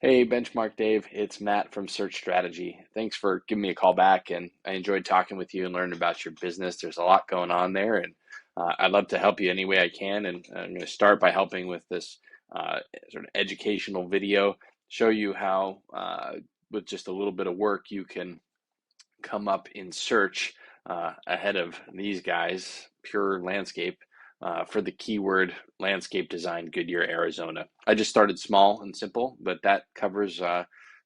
Hey, Benchmark Dave, it's Matt from Search Strategy. Thanks for giving me a call back, and I enjoyed talking with you and learning about your business. There's a lot going on there, and I'd love to help you any way I can. And I'm going to start by helping with this sort of educational video, show you how, with just a little bit of work, you can come up in search ahead of these guys, Pure Landscape, for the keyword landscape design, Goodyear, Arizona. I just started small and simple, but that covers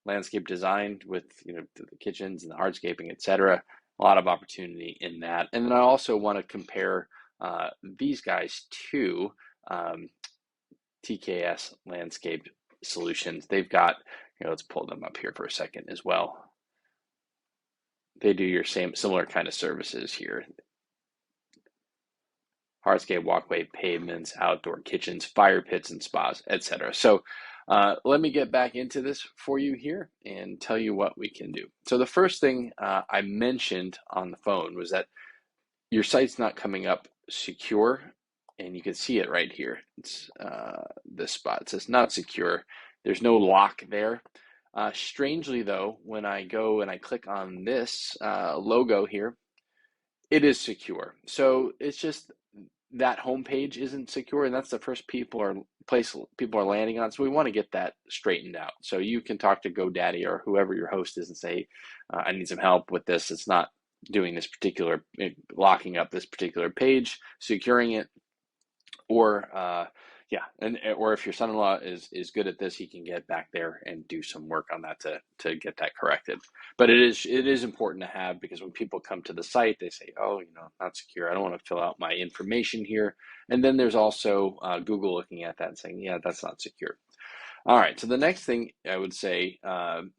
landscape design with the kitchens and the hardscaping, etc. A lot of opportunity in that. And then I also want to compare these guys to TKS Landscape Solutions. They've got, let's pull them up here for a second as well. They do your similar kind of services here. Hardscape, walkway, pavements, outdoor kitchens, fire pits, and spas, etc. So let me get back into this for you here and tell you what we can do. So the first thing I mentioned on the phone was that your site's not coming up secure, and you can see it right here. It's this spot. It says not secure. There's no lock there. Strangely though, when I go and I click on this logo here, it is secure. So it's just that homepage isn't secure, and that's the first place people are landing on. So we want to get that straightened out. So you can talk to GoDaddy or whoever your host is and say, I need some help with this. It's not doing this particular, locking up this particular page, securing it, or or if your son-in-law is good at this, he can get back there and do some work on that to get that corrected. But it is important to have, because when people come to the site, they say, oh, not secure. I don't want to fill out my information here. And then there's also Google looking at that and saying, yeah, that's not secure. All right, so the next thing I would say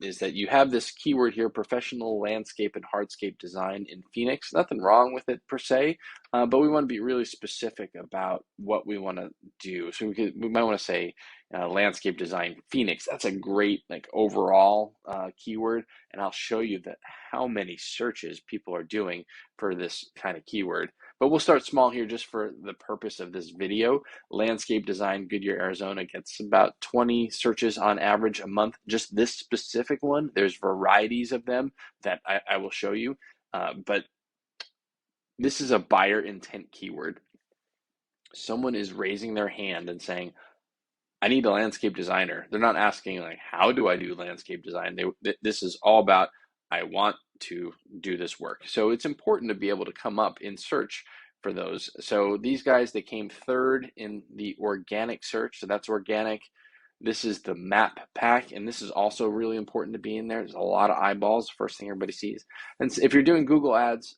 is that you have this keyword here, professional landscape and hardscape design in Phoenix. Nothing wrong with it per se, but we want to be really specific about what we want to do. So we might want to say landscape design Phoenix. That's a great overall keyword, and I'll show you that how many searches people are doing for this kind of keyword. But we'll start small here just for the purpose of this video. Landscape design, Goodyear, Arizona gets about 20 searches on average a month. Just this specific one, there's varieties of them that I will show you. But this is a buyer intent keyword. Someone is raising their hand and saying, I need a landscape designer. They're not asking how do I do landscape design? This is all about, I want to do this work. So it's important to be able to come up in search for those. So these guys, they came third in the organic search. So that's organic. This is the map pack, and this is also really important to be in there. There's a lot of eyeballs, first thing everybody sees. And if you're doing Google ads,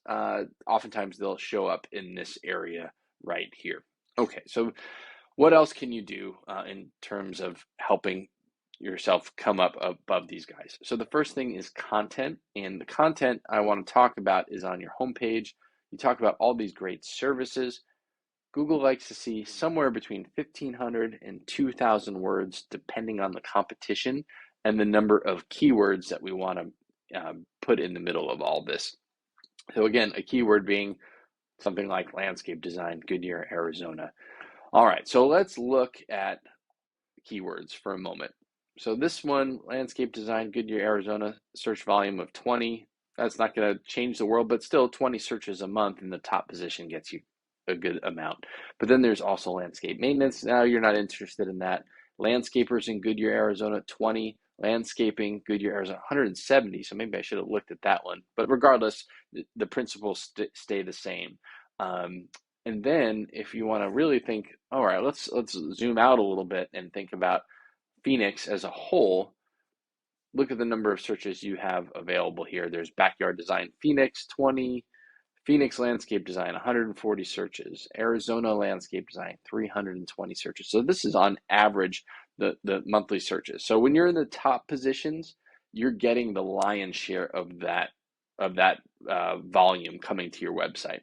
oftentimes they'll show up in this area right here. Okay, so what else can you do in terms of helping yourself come up above these guys? So the first thing is content, and the content I want to talk about is on your homepage. You talk about all these great services. Google likes to see somewhere between 1,500 and 2,000 words, depending on the competition and the number of keywords that we want to put in the middle of all this. So again, a keyword being something like landscape design, Goodyear, Arizona. All right, so let's look at keywords for a moment. So this one, landscape design, Goodyear, Arizona, search volume of 20. That's not going to change the world, but still 20 searches a month in the top position gets you a good amount. But then there's also landscape maintenance. Now you're not interested in that. Landscapers in Goodyear, Arizona, 20. Landscaping, Goodyear, Arizona, 170. So maybe I should have looked at that one. But regardless, the principles stay the same. And then if you want to really think, all right, let's zoom out a little bit and think about Phoenix as a whole. Look at the number of searches you have available here. There's backyard design Phoenix, 20. Phoenix landscape design, 140 searches. Arizona landscape design, 320 searches. So this is on average the monthly searches. So when you're in the top positions, you're getting the lion's share of that volume coming to your website.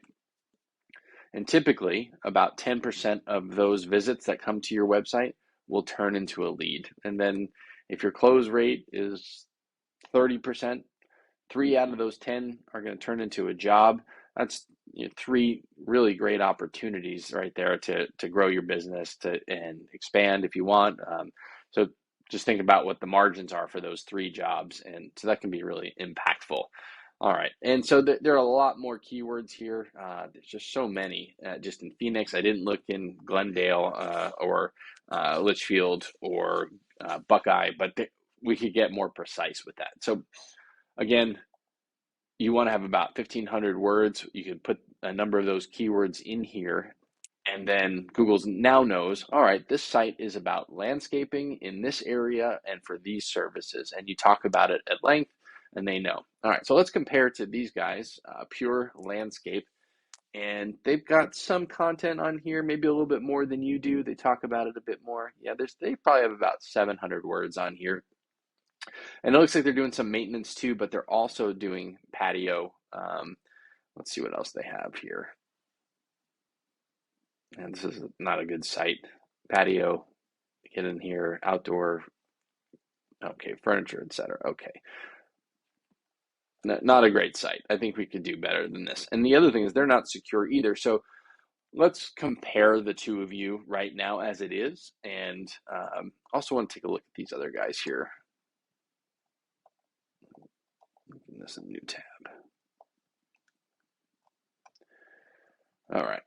And typically, about 10% of those visits that come to your website will turn into a lead. And then if your close rate is 30%, 3 out of those 10 are going to turn into a job. That's 3 really great opportunities right there to grow your business and expand if you want. So just think about what the margins are for those 3 jobs, and so that can be really impactful. All right, and so there are a lot more keywords here. There's just so many. Just in Phoenix, I didn't look in Glendale or Litchfield or Buckeye, but we could get more precise with that. So again, you want to have about 1,500 words. You can put a number of those keywords in here, and then Google's now knows, all right, this site is about landscaping in this area and for these services. And you talk about it at length, and they know. All right, so let's compare to these guys, Pure Landscape. And they've got some content on here, maybe a little bit more than you do. They talk about it a bit more. Yeah, they probably have about 700 words on here. And it looks like they're doing some maintenance too, but they're also doing patio. Let's see what else they have here. And this is not a good site. Patio, get in here, outdoor, okay, furniture, etc. Okay. Not a great site. I think we could do better than this. And the other thing is they're not secure either. So let's compare the two of you right now as it is. And also want to take a look at these other guys here. Making this a new tab. All right.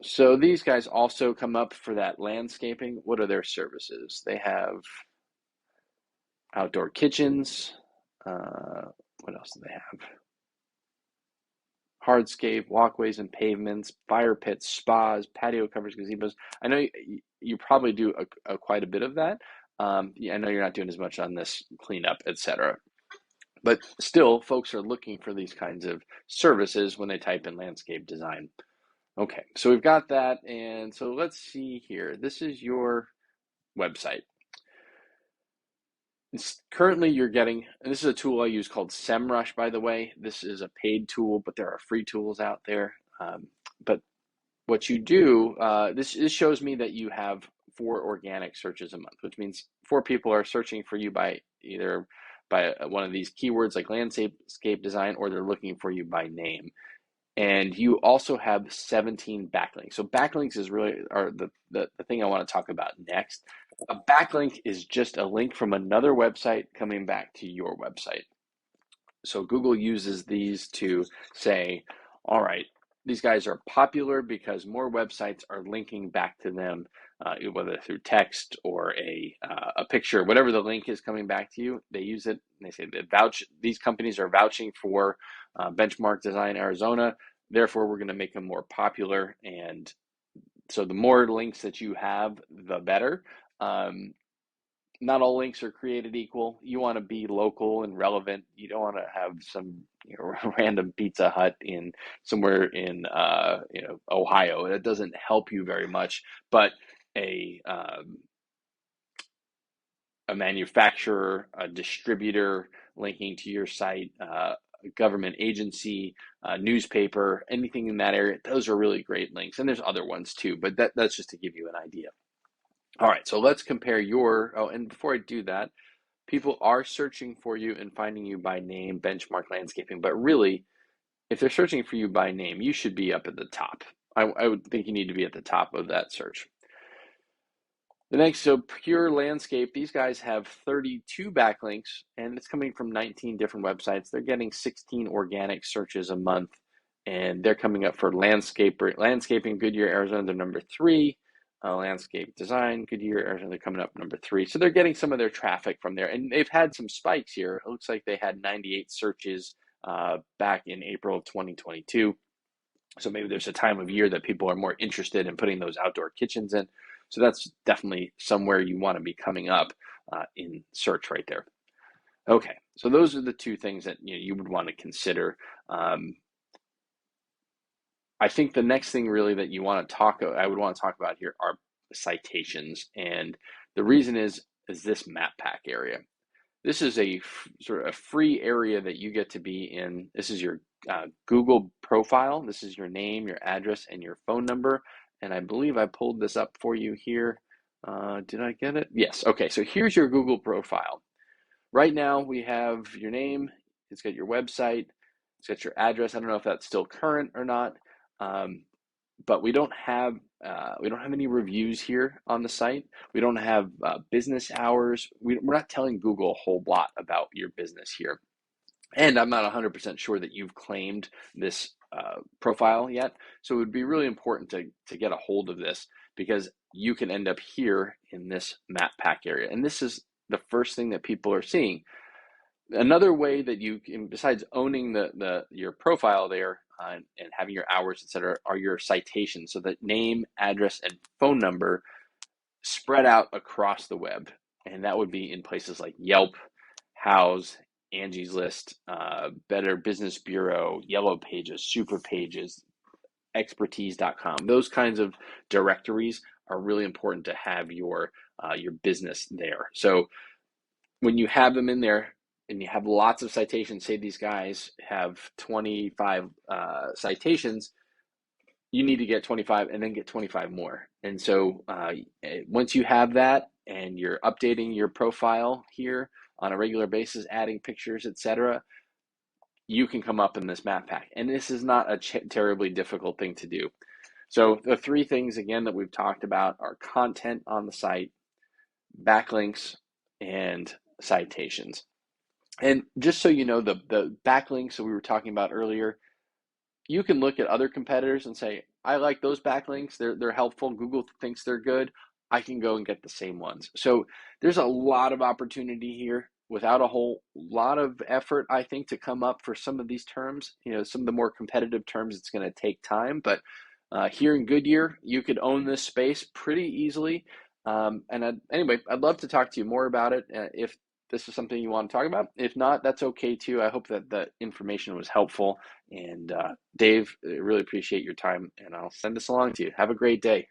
So these guys also come up for that landscaping. What are their services? They have outdoor kitchens. What else do they have? Hardscape, walkways and pavements, fire pits, spas, patio covers, gazebos. I know you probably do quite a bit of that. Yeah, I know you're not doing as much on this cleanup, etc. But still, folks are looking for these kinds of services when they type in landscape design. Okay, so we've got that, and so let's see here. This is your website. Currently, you're getting, and this is a tool I use called SEMrush, by the way. This is a paid tool, but there are free tools out there. But what you do, this shows me that you have 4 organic searches a month, which means 4 people are searching for you by either by one of these keywords like landscape design, or they're looking for you by name. And you also have 17 backlinks. So backlinks is really are the thing I want to talk about next. A backlink is just a link from another website coming back to your website. So Google uses these to say, all right, these guys are popular because more websites are linking back to them, whether through text or a picture, whatever the link is coming back to you. They use it, and they say that these companies are vouching for Benchmark Design Arizona. Therefore, we're going to make them more popular. And so the more links that you have, the better. Not all links are created equal. You want to be local and relevant. You don't want to have some random Pizza Hut in somewhere in Ohio. That doesn't help you very much. But a manufacturer, a distributor linking to your site, a government agency, newspaper, anything in that area, those are really great links. And there's other ones too, but that's just to give you an idea. All right, so let's compare and before I do that, people are searching for you and finding you by name, Benchmark Landscaping, but really, if they're searching for you by name, you should be up at the top. I would think you need to be at the top of that search. The next, so Pure Landscape, these guys have 32 backlinks, and it's coming from 19 different websites. They're getting 16 organic searches a month, and they're coming up for landscaping, Goodyear, Arizona, they're number 3. Landscape design, Goodyear, Arizona, they're coming up number 3. So they're getting some of their traffic from there, and they've had some spikes here. It looks like they had 98 searches back in April of 2022. So maybe there's a time of year that people are more interested in putting those outdoor kitchens in. So that's definitely somewhere you want to be coming up in search right there. Okay, so those are the 2 things that you would want to consider. I think the next thing really that I would want to talk about here are citations, and the reason is this map pack area. This is a sort of a free area that you get to be in. This is your Google profile. This is your name, your address, and your phone number. And I believe I pulled this up for you here. Did I get it? Yes. Okay, so here's your Google profile. Right now we have your name. It's got your website. It's got your address. I don't know if that's still current or not. but we don't have any reviews here on the site. We don't have business hours. We're not telling Google a whole lot about your business here. And I'm not 100% sure that you've claimed this profile yet. So it would be really important to get a hold of this, because you can end up here in this map pack area. And this is the first thing that people are seeing. Another way that you can, besides owning your profile there and having your hours, etc., are your citations. So that name, address, and phone number spread out across the web. And that would be in places like Yelp, Houzz, Angie's List, Better Business Bureau, Yellow Pages, Super Pages, expertise.com. Those kinds of directories are really important to have your business there. So when you have them in there and you have lots of citations, say these guys have 25 citations, you need to get 25 and then get 25 more. And so once you have that and you're updating your profile here on a regular basis, adding pictures, etc., you can come up in this map pack. And this is not a terribly difficult thing to do. So the three things, again, that we've talked about are content on the site, backlinks, and citations. And just so you know, the backlinks that we were talking about earlier, you can look at other competitors and say, I like those backlinks. They're helpful. Google thinks they're good. I can go and get the same ones. So there's a lot of opportunity here without a whole lot of effort, I think, to come up for some of these terms. Some of the more competitive terms, it's going to take time, but here in Goodyear, you could own this space pretty easily. Anyway, I'd love to talk to you more about it if this is something you want to talk about. If not, that's okay too. I hope that the information was helpful. And Dave, I really appreciate your time, and I'll send this along to you. Have a great day.